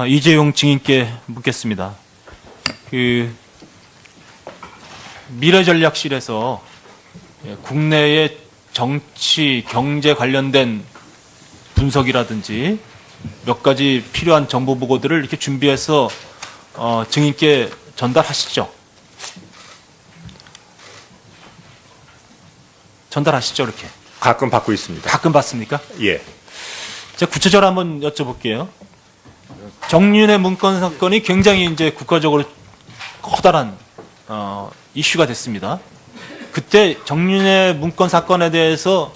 이재용 증인께 묻겠습니다. 미래전략실에서 국내의 정치, 경제 관련된 분석이라든지 몇 가지 필요한 정보 보고들을 이렇게 준비해서 증인께 전달하시죠. 전달하시죠, 이렇게. 가끔 받고 있습니다. 가끔 받습니까? 예. 제가 구체적으로 한번 여쭤볼게요. 정윤회 문건 사건이 굉장히 이제 국가적으로 커다란 이슈가 됐습니다. 그때 정윤회 문건 사건에 대해서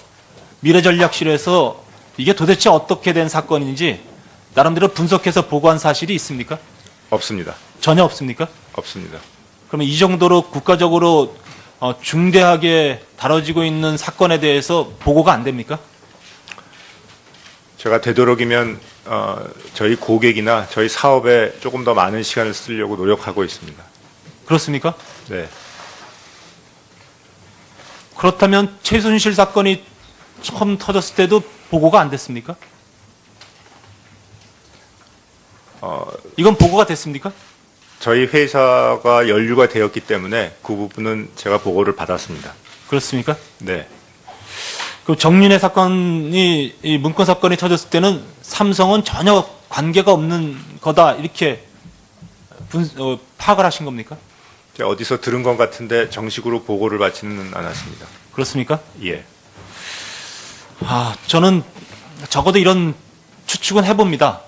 미래전략실에서 이게 도대체 어떻게 된 사건인지 나름대로 분석해서 보고한 사실이 있습니까? 없습니다. 전혀 없습니까? 없습니다. 그러면 이 정도로 국가적으로 중대하게 다뤄지고 있는 사건에 대해서 보고가 안 됩니까? 제가 되도록이면 저희 고객이나 저희 사업에 조금 더 많은 시간을 쓰려고 노력하고 있습니다. 그렇습니까? 네. 그렇다면 최순실 사건이 처음 터졌을 때도 보고가 안 됐습니까? 이건 보고가 됐습니까? 저희 회사가 연루가 되었기 때문에 그 부분은 제가 보고를 받았습니다. 그렇습니까? 네. 그 정윤회 사건이 이 문건 사건이 터졌을 때는 삼성은 전혀 관계가 없는 거다 이렇게 파악을 하신 겁니까? 제가 어디서 들은 것 같은데 정식으로 보고를 받지는 않았습니다. 그렇습니까? 예. 저는 적어도 이런 추측은 해봅니다.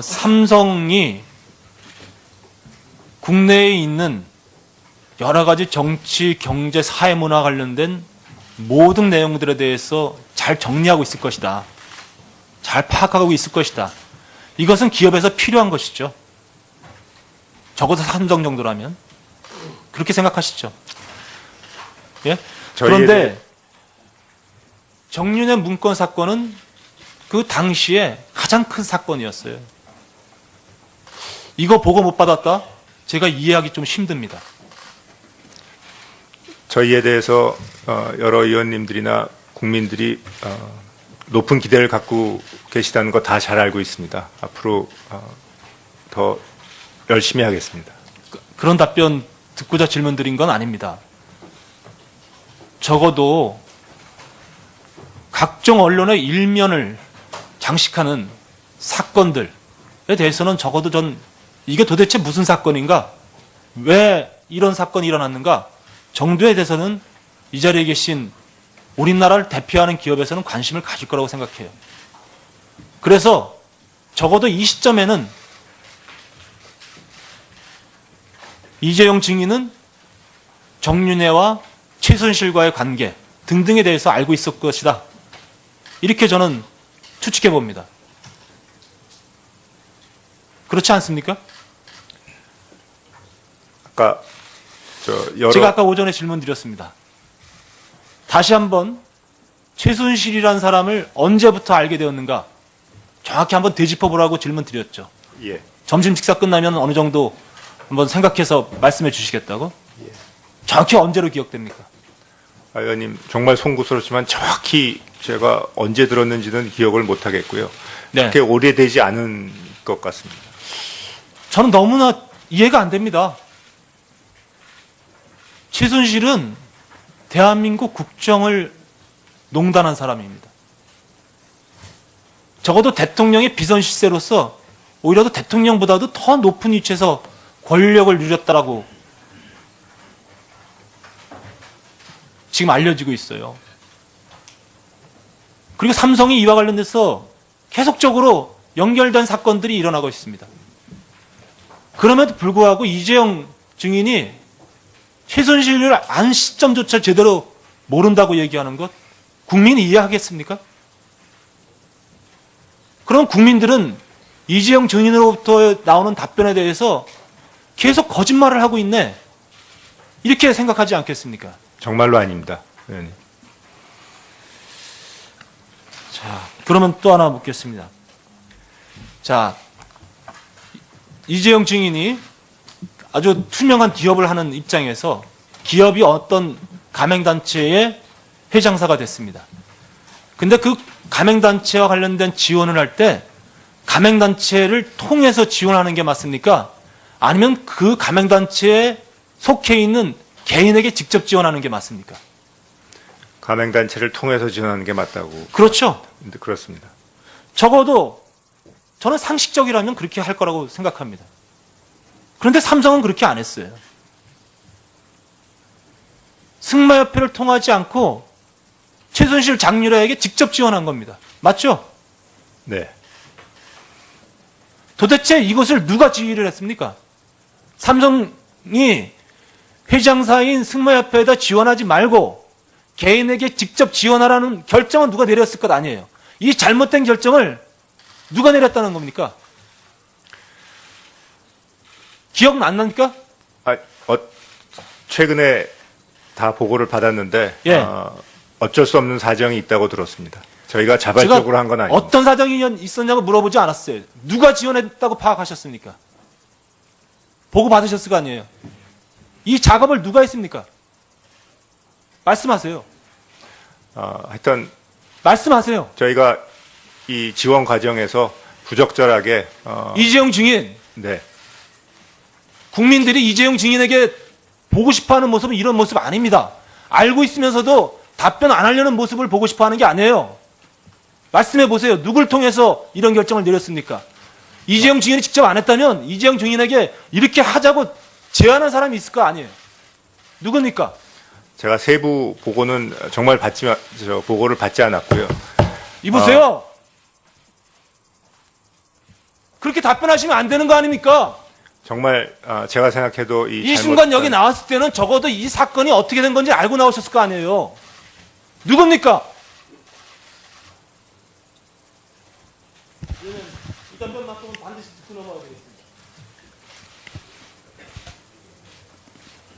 삼성이 국내에 있는 여러 가지 정치, 경제, 사회, 문화 관련된 모든 내용들에 대해서 잘 정리하고 있을 것이다. 잘 파악하고 있을 것이다. 이것은 기업에서 필요한 것이죠. 적어도 삼성 정도라면. 그렇게 생각하시죠. 예? 그런데 정윤회 문건 사건은 그 당시에 가장 큰 사건이었어요. 이거 보고 못 받았다? 제가 이해하기 좀 힘듭니다. 저희에 대해서 여러 의원님들이나 국민들이 높은 기대를 갖고 계시다는 거 다 잘 알고 있습니다. 앞으로 더 열심히 하겠습니다. 그런 답변 듣고자 질문 드린 건 아닙니다. 적어도 각종 언론의 일면을 장식하는 사건들에 대해서는 적어도 전 이게 도대체 무슨 사건인가? 왜 이런 사건이 일어났는가? 정도에 대해서는 이 자리에 계신 우리나라를 대표하는 기업에서는 관심을 가질 거라고 생각해요. 그래서 적어도 이 시점에는 이재용 증인은 정윤회와 최순실과의 관계 등등에 대해서 알고 있을 것이다. 이렇게 저는 추측해 봅니다. 그렇지 않습니까? 제가 아까 오전에 질문 드렸습니다. 다시 한번 최순실이라는 사람을 언제부터 알게 되었는가 정확히 한번 되짚어 보라고 질문 드렸죠. 예. 점심 식사 끝나면 어느 정도 한번 생각해서 말씀해 주시겠다고? 예. 정확히 언제로 기억됩니까? 의원님 정말 송구스럽지만 정확히 제가 언제 들었는지는 기억을 못 하겠고요. 네. 그렇게 오래되지 않은 것 같습니다. 저는 너무나 이해가 안 됩니다. 최순실은 대한민국 국정을 농단한 사람입니다. 적어도 대통령의 비선실세로서 오히려 대통령보다도 더 높은 위치에서 권력을 누렸다라고 지금 알려지고 있어요. 그리고 삼성이 이와 관련돼서 계속적으로 연결된 사건들이 일어나고 있습니다. 그럼에도 불구하고 이재용 증인이 최순실을 안 시점조차 제대로 모른다고 얘기하는 것 국민이 이해하겠습니까? 그럼 국민들은 이재용 증인으로부터 나오는 답변에 대해서 계속 거짓말을 하고 있네. 이렇게 생각하지 않겠습니까? 정말로 아닙니다. 의원님. 자, 그러면 또 하나 묻겠습니다. 자, 이재용 증인이 아주 투명한 기업을 하는 입장에서 기업이 어떤 가맹단체의 회장사가 됐습니다. 근데 그 가맹단체와 관련된 지원을 할 때 가맹단체를 통해서 지원하는 게 맞습니까? 아니면 그 가맹단체에 속해 있는 개인에게 직접 지원하는 게 맞습니까? 가맹단체를 통해서 지원하는 게 맞다고. 그렇죠. 근데 그렇습니다. 적어도 저는 상식적이라면 그렇게 할 거라고 생각합니다. 그런데 삼성은 그렇게 안 했어요. 승마협회를 통하지 않고 최순실 장유라에게 직접 지원한 겁니다. 맞죠? 네. 도대체 이것을 누가 지휘를 했습니까? 삼성이 회장사인 승마협회에다 지원하지 말고 개인에게 직접 지원하라는 결정은 누가 내렸을 것 아니에요. 이 잘못된 결정을 누가 내렸다는 겁니까? 기억 안 납니까? 최근에 다 보고를 받았는데 예. 어쩔 수 없는 사정이 있다고 들었습니다. 저희가 자발적으로 한 건 아닙니다. 어떤 사정이 있었냐고 물어보지 않았어요. 누가 지원했다고 파악하셨습니까? 보고 받으셨을 거 아니에요. 이 작업을 누가 했습니까? 말씀하세요. 하여튼 말씀하세요. 저희가 이 지원 과정에서 부적절하게 이재용 증인, 네. 국민들이 이재용 증인에게 보고 싶어하는 모습은 이런 모습 아닙니다. 알고 있으면서도 답변 안 하려는 모습을 보고 싶어하는 게 아니에요. 말씀해 보세요. 누굴 통해서 이런 결정을 내렸습니까? 이재용 증인이 직접 안 했다면 이재용 증인에게 이렇게 하자고 제안한 사람이 있을 거 아니에요. 누굽니까? 제가 세부 보고는 정말 보고를 받지 않았고요. 이보세요. 그렇게 답변하시면 안 되는 거 아닙니까? 정말 제가 생각해도 이 순간 여기 나왔을 때는 적어도 이 사건이 어떻게 된 건지 알고 나오셨을 거 아니에요. 누굽니까? 이 답변만큼은 반드시 듣고 넘어가야 되겠습니다.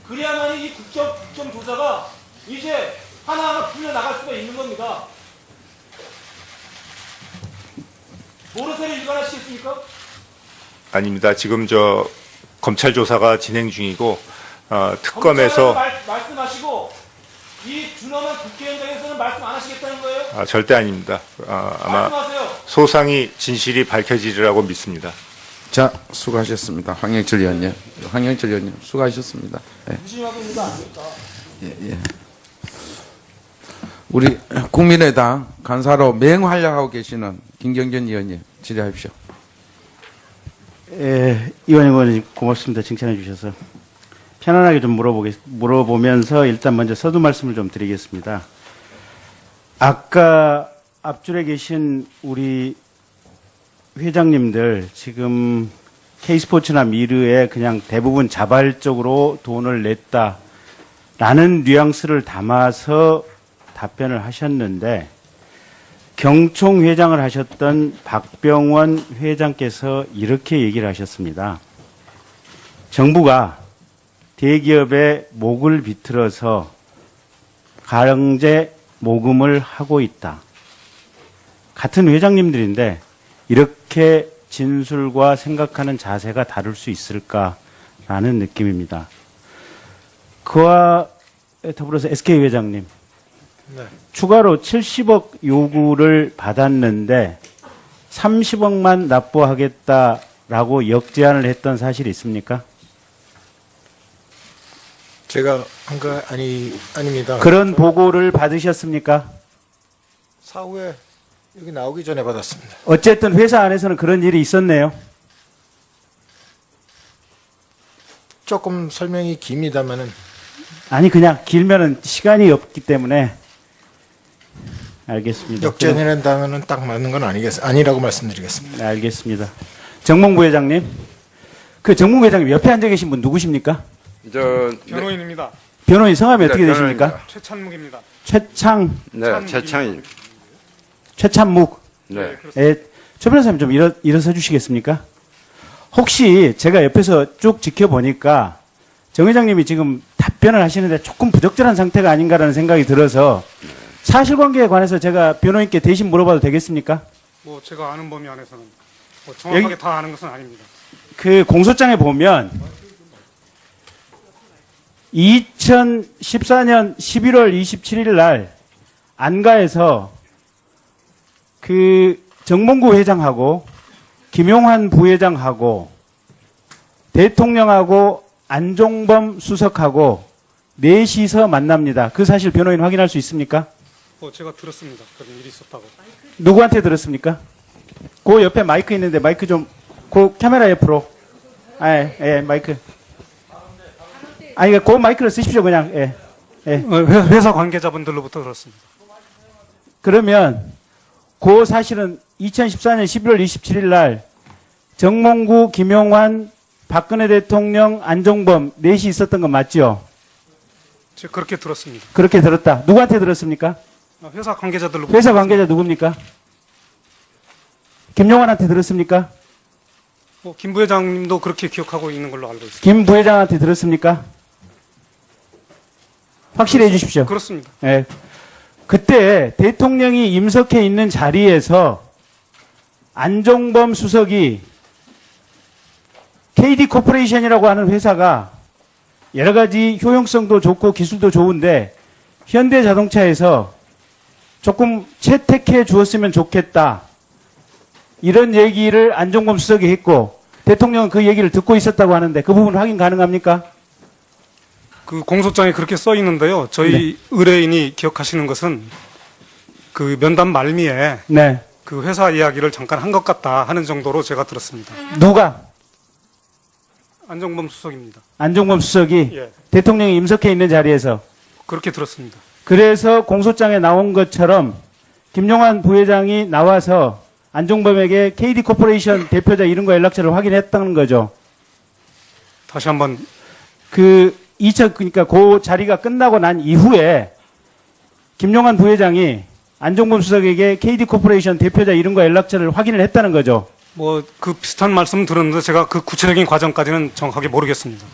그래야만 이 국정조사가 이제 하나하나 풀려나갈 수가 있는 겁니다. 모르쇠를 일관하시겠습니까? 아닙니다. 지금 검찰 조사가 진행 중이고 특검에서 말씀하시고 이 준엄한 국회의장에서는 말씀 안 하시겠다는 거예요? 절대 아닙니다. 아마 말씀하세요. 소상히 진실이 밝혀지리라고 믿습니다. 자, 수고하셨습니다. 황영철 의원님. 황영철 의원님, 수고하셨습니다. 네. 무심하고 있는 거 아닙니까? 예. 우리 국민의당 간사로 맹활약하고 계시는 김경준 의원님, 질의하십시오. 예, 이완영 의원님 고맙습니다. 칭찬해 주셔서. 편안하게 좀 물어보면서 일단 먼저 서두 말씀을 좀 드리겠습니다. 아까 앞줄에 계신 우리 회장님들 지금 K스포츠나 미르에 그냥 대부분 자발적으로 돈을 냈다라는 뉘앙스를 담아서 답변을 하셨는데 경총 회장을 하셨던 박병원 회장께서 이렇게 얘기를 하셨습니다. 정부가 대기업의 목을 비틀어서 강제 모금을 하고 있다. 같은 회장님들인데 이렇게 진술과 생각하는 자세가 다를 수 있을까라는 느낌입니다. 그와 더불어서 SK 회장님, 네. 추가로 70억 요구를 받았는데 30억만 납부하겠다라고 역제안을 했던 사실이 있습니까? 제가 한 거 아닙니다. 그런 보고를 받으셨습니까? 사후에 여기 나오기 전에 받았습니다. 어쨌든 회사 안에서는 그런 일이 있었네요. 조금 설명이 깁니다만은 아니 그냥 길면은 시간이 없기 때문에 알겠습니다. 역전이란다면은 딱 맞는 건 아니라고 말씀드리겠습니다. 네, 알겠습니다. 정몽부 회장님, 그 정몽부 회장님 옆에 앉아 계신 분 누구십니까? 변호인입니다. 변호인 성함이 네, 어떻게 되십니까? 최찬묵입니다. 네, 최창인. 최찬묵. 네. 조 변호사님 좀 일어서 주시겠습니까? 혹시 제가 옆에서 쭉 지켜보니까 정 회장님이 지금 답변을 하시는데 조금 부적절한 상태가 아닌가라는 생각이 들어서 사실관계에 관해서 제가 변호인께 대신 물어봐도 되겠습니까? 뭐 제가 아는 범위 안에서는 뭐 정확하게 다 아는 것은 아닙니다. 그 공소장에 보면 2014년 11월 27일 날 안가에서 그 정몽구 회장하고 김용환 부회장하고 대통령하고 안종범 수석하고 넷이서 만납니다. 그 사실 변호인 확인할 수 있습니까? 제가 들었습니다. 그런 일이 있었다고. 누구한테 들었습니까? 그 옆에 마이크 있는데 마이크 좀, 그 카메라 옆으로. 예, 마이크. 그 마이크를 쓰십시오, 그냥. 예. 회사 관계자분들로부터 들었습니다. 그러면 그 사실은 2014년 11월 27일 날 정몽구, 김용환, 박근혜 대통령, 안종범 넷이 있었던 건 맞죠? 제가 그렇게 들었습니다. 그렇게 들었다. 누구한테 들었습니까? 회사 관계자들로부터. 회사 관계자 누굽니까? 김용환한테 들었습니까? 김 부회장님도 그렇게 기억하고 있는 걸로 알고 있습니다. 김 부회장한테 들었습니까? 확실히 해주십시오. 그렇습니다. 예. 그때 대통령이 임석해 있는 자리에서 안종범 수석이 KD 코퍼레이션이라고 하는 회사가 여러 가지 효용성도 좋고 기술도 좋은데 현대자동차에서 조금 채택해 주었으면 좋겠다. 이런 얘기를 안종범 수석이 했고 대통령은 그 얘기를 듣고 있었다고 하는데 그 부분 확인 가능합니까? 그 공소장에 그렇게 써 있는데요. 저희 의뢰인이 기억하시는 것은 그 면담 말미에 네. 그 회사 이야기를 잠깐 한 것 같다 하는 정도로 제가 들었습니다. 누가? 안종범 수석입니다. 안종범 수석이 예, 대통령이 임석해 있는 자리에서 그렇게 들었습니다. 그래서 공소장에 나온 것처럼 김용환 부회장이 나와서 안종범에게 KD 코퍼레이션 대표자 이름과 연락처를 확인했다는 거죠. 다시 한번 그러니까 그 자리가 끝나고 난 이후에 김용환 부회장이 안종범 수석에게 KD 코퍼레이션 대표자 이름과 연락처를 확인을 했다는 거죠. 그 비슷한 말씀 들었는데 제가 그 구체적인 과정까지는 정확하게 모르겠습니다.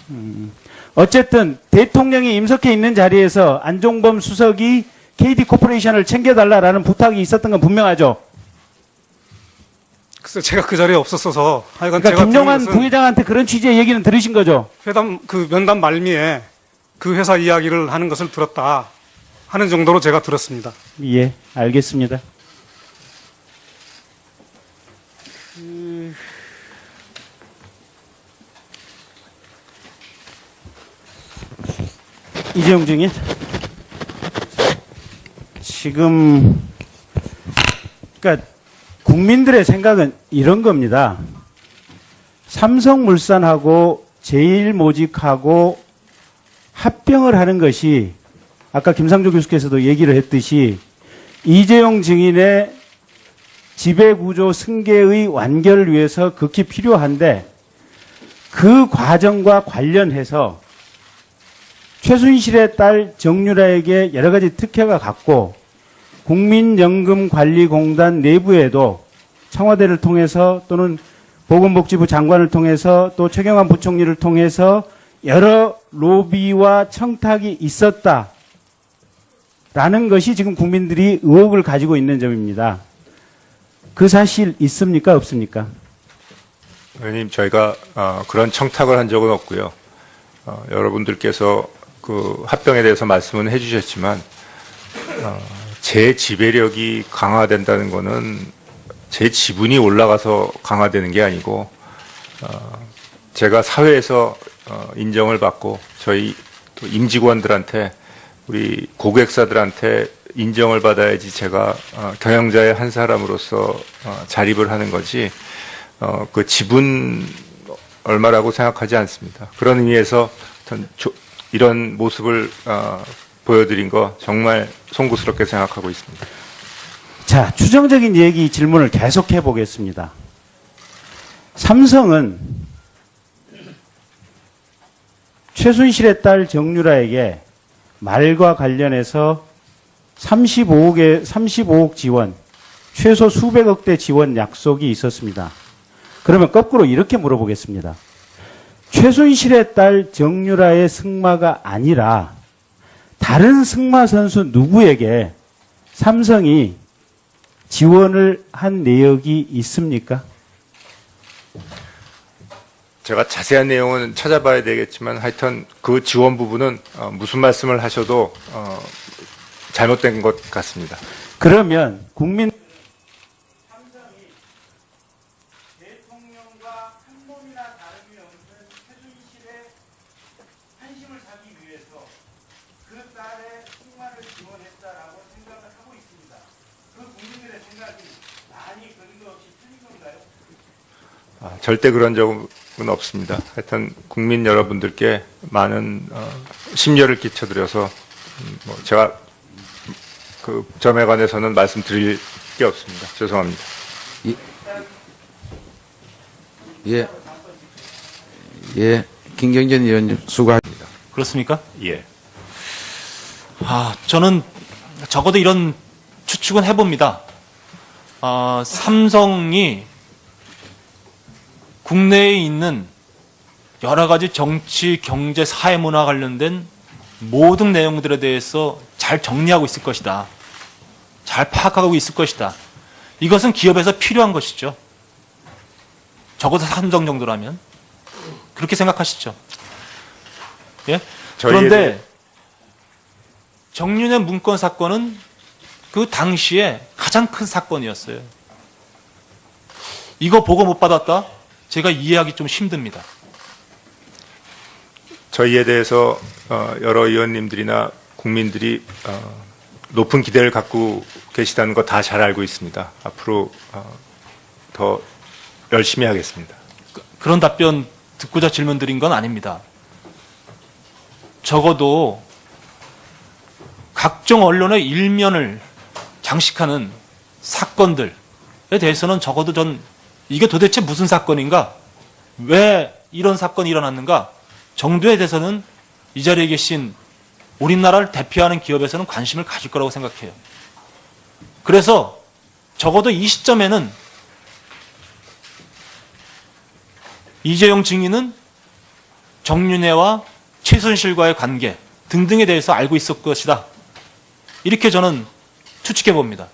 어쨌든 대통령이 임석해 있는 자리에서 안종범 수석이 KD 코퍼레이션을 챙겨달라라는 부탁이 있었던 건 분명하죠. 글쎄 제가 그 자리에 없었어서 하여간 그러니까 제가 김용환 들은 것은 부회장한테 그런 취지의 얘기는 들으신 거죠. 그 면담 말미에 그 회사 이야기를 하는 것을 들었다 하는 정도로 제가 들었습니다. 예, 알겠습니다. 이재용 증인, 지금 그러니까 국민들의 생각은 이런 겁니다. 삼성물산하고 제일모직하고 합병을 하는 것이 아까 김상조 교수께서도 얘기를 했듯이 이재용 증인의 지배구조 승계의 완결을 위해서 극히 필요한데 그 과정과 관련해서 최순실의 딸 정유라에게 여러 가지 특혜가 갔고 국민연금관리공단 내부에도 청와대를 통해서 또는 보건복지부 장관을 통해서 또 최경환 부총리를 통해서 여러 로비와 청탁이 있었다라는 것이 지금 국민들이 의혹을 가지고 있는 점입니다. 그 사실 있습니까? 없습니까? 의원님, 저희가 그런 청탁을 한 적은 없고요. 여러분들께서 그 합병에 대해서 말씀은 해주셨지만 제 지배력이 강화된다는 것은 제 지분이 올라가서 강화되는 게 아니고 제가 사회에서 인정을 받고 저희 또 임직원들한테 우리 고객사들한테 인정을 받아야지 제가 경영자의 한 사람으로서 자립을 하는 거지 그 지분 얼마라고 생각하지 않습니다. 그런 의미에서 이런 모습을 보여드린 거 정말 송구스럽게 생각하고 있습니다. 자, 추정적인 얘기 질문을 계속해 보겠습니다. 삼성은 최순실의 딸 정유라에게 말과 관련해서 35억 지원, 최소 수백억대 지원 약속이 있었습니다. 그러면 거꾸로 이렇게 물어보겠습니다. 최순실의 딸 정유라의 승마가 아니라 다른 승마 선수 누구에게 삼성이 지원을 한 내역이 있습니까? 제가 자세한 내용은 찾아봐야 되겠지만 하여튼 그 지원 부분은 무슨 말씀을 하셔도 잘못된 것 같습니다. 그러면 국민 대통령과 한 몸이나 다름이 없는 최순실의 한심을 사기 위해서 그 딸의 승마를 지원했다라고 생각을 하고 있습니다. 그 국민들의 생각이 많이 근거 없이 틀린 건가요? 절대 그런 적은 없습니다. 하여튼 국민 여러분들께 많은 심려를 끼쳐드려서 뭐 제가 그 점에 관해서는 말씀드릴 게 없습니다. 죄송합니다. 예. 예. 김경진 의원님 수고하십니다. 그렇습니까? 예. 저는 적어도 이런 추측은 해봅니다. 삼성이 국내에 있는 여러 가지 정치, 경제, 사회 문화 관련된 모든 내용들에 대해서 잘 정리하고 있을 것이다. 잘 파악하고 있을 것이다. 이것은 기업에서 필요한 것이죠. 적어도 삼성 정도라면. 그렇게 생각하시죠. 예? 그런데 정윤의 문건 사건은 그 당시에 가장 큰 사건이었어요. 이거 보고 못 받았다? 제가 이해하기 좀 힘듭니다. 저희에 대해서 여러 의원님들이나 국민들이 높은 기대를 갖고 계시다는 거 다 잘 알고 있습니다. 앞으로 더 열심히 하겠습니다. 그런 답변 듣고자 질문 드린 건 아닙니다. 적어도 각종 언론의 일면을 장식하는 사건들에 대해서는 적어도 전 이게 도대체 무슨 사건인가? 왜 이런 사건이 일어났는가? 정도에 대해서는 이 자리에 계신 우리나라를 대표하는 기업에서는 관심을 가질 거라고 생각해요. 그래서 적어도 이 시점에는 이재용 증인은 정윤회와 최순실과의 관계 등등에 대해서 알고 있을 것이다. 이렇게 저는 추측해 봅니다.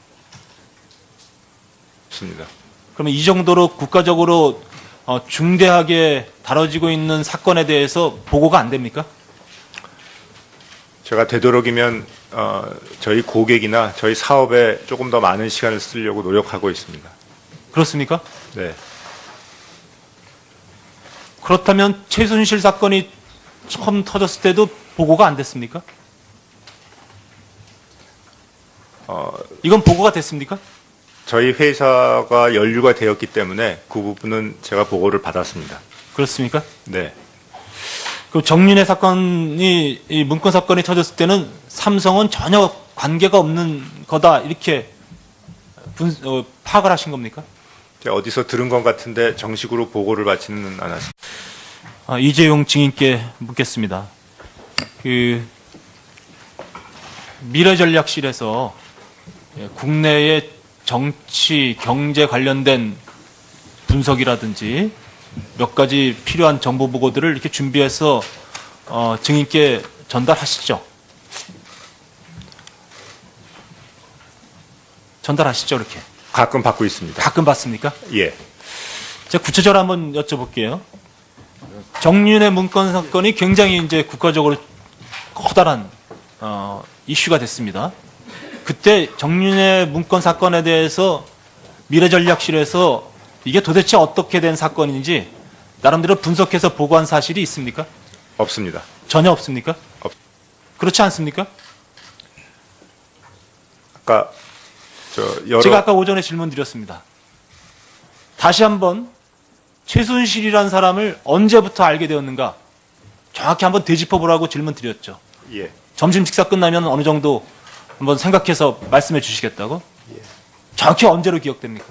좋습니다. 그러면 이 정도로 국가적으로 중대하게 다뤄지고 있는 사건에 대해서 보고가 안 됩니까? 제가 되도록이면 저희 고객이나 저희 사업에 조금 더 많은 시간을 쓰려고 노력하고 있습니다. 그렇습니까? 네. 그렇다면 최순실 사건이 처음 터졌을 때도 보고가 안 됐습니까? 이건 보고가 됐습니까? 저희 회사가 연루가 되었기 때문에 그 부분은 제가 보고를 받았습니다. 그렇습니까? 네. 그 정윤회 사건이 이 문건 사건이 터졌을 때는 삼성은 전혀 관계가 없는 거다 이렇게 파악을 하신 겁니까? 제가 어디서 들은 것 같은데 정식으로 보고를 받지는 않았습니다. 이재용 증인께 묻겠습니다. 그 미래전략실에서 국내의 정치, 경제 관련된 분석이라든지 몇 가지 필요한 정보 보고들을 이렇게 준비해서 증인께 전달하시죠. 전달하시죠, 이렇게. 가끔 받고 있습니다. 가끔 받습니까? 예. 제가 구체적으로 한번 여쭤볼게요. 정윤의 문건 사건이 굉장히 이제 국가적으로 커다란 이슈가 됐습니다. 그때 정윤의 문건 사건에 대해서 미래전략실에서 이게 도대체 어떻게 된 사건인지 나름대로 분석해서 보고한 사실이 있습니까? 없습니다. 전혀 없습니까? 없- 그렇지 않습니까? 아까 제가 아까 오전에 질문 드렸습니다. 다시 한번 최순실이라는 사람을 언제부터 알게 되었는가 정확히 한번 되짚어보라고 질문 드렸죠. 예. 점심 식사 끝나면 어느 정도 한번 생각해서 말씀해 주시겠다고? 정확히 언제로 기억됩니까?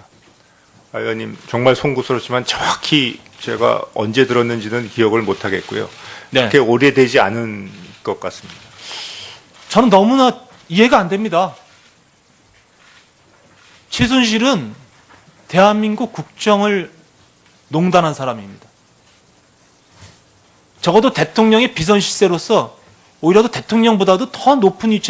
의원님 정말 송구스럽지만 정확히 제가 언제 들었는지는 기억을 못 하겠고요. 네. 그렇게 오래되지 않은 것 같습니다. 저는 너무나 이해가 안 됩니다. 최순실은 대한민국 국정을 농단한 사람입니다. 적어도 대통령의 비선실세로서 오히려 더 대통령보다도 더 높은 위치에서